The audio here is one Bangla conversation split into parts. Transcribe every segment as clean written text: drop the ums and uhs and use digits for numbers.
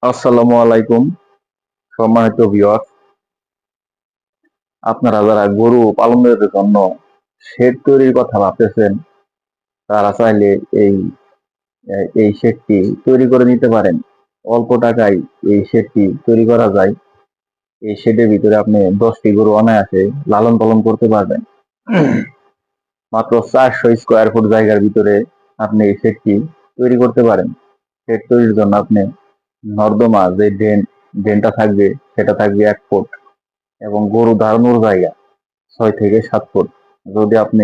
আসসালামু আলাইকুম, সম্মানিত ভিউয়ার। আপনারা যারা গরু পালনের জন্য শেড তৈরির কথা ভাবতেছেন, তারা চাইলে এই এই শেডটি তৈরি করে নিতে পারেন। অল্প টাকায় এই শেডটি তৈরি করা যায়। এই শেডের ভিতরে আপনি 10টি গরু অনায়াসে লালন পালন করতে পারবেন। মাত্র 400 স্কোয়ার ফুট জায়গার ভিতরে আপনি এই শেডটি তৈরি করতে পারেন। শেড তৈরির জন্য আপনি নর্দমা যে ড্রেনটা থাকবে সেটা থাকবে 1 ফুট, এবং গরু দাঁড়ানোর জায়গা 6 থেকে 7 ফুট। যদি আপনি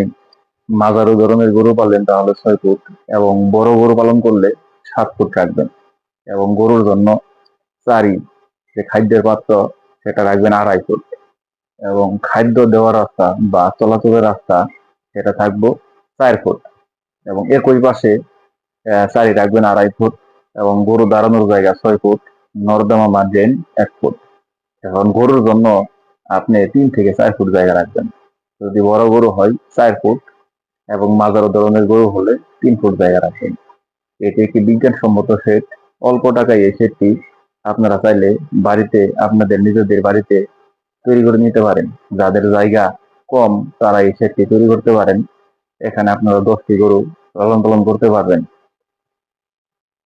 মাঝারি ধরনের গরু পালেন তাহলে 6 ফুট, এবং বড় গরু পালন করলে 7 ফুট রাখবেন। এবং গরুর জন্য চারি, যে খাদ্যের পাত্র, সেটা রাখবেন 2.5 ফুট। এবং খাদ্য দেওয়ার রাস্তা বা চলাচলের রাস্তা সেটা থাকবো 4 ফুট। এবং একই পাশে চারি রাখবেন 2.5 ফুট, এবং গরু দাঁড়ানোর জায়গা 6 ফুট, নর্দমা মার্জিন 1 ফুট। এখন গরুর জন্য আপনি 3 থেকে 4 ফুট জায়গা রাখবেন। যদি বড় গরু হয় 4 ফুট, এবং মাঝারি ধরনের গরু হলে 3 ফুট জায়গা রাখবেন। এটি একটি বিজ্ঞানসম্মত সেট। অল্প টাকায় এই সেটটি আপনারা চাইলে বাড়িতে, আপনাদের নিজেদের বাড়িতে তৈরি করে নিতে পারেন। যাদের জায়গা কম তারা এই সেটটি তৈরি করতে পারেন। এখানে আপনারা 10টি গরু লালন পালন করতে পারবেন।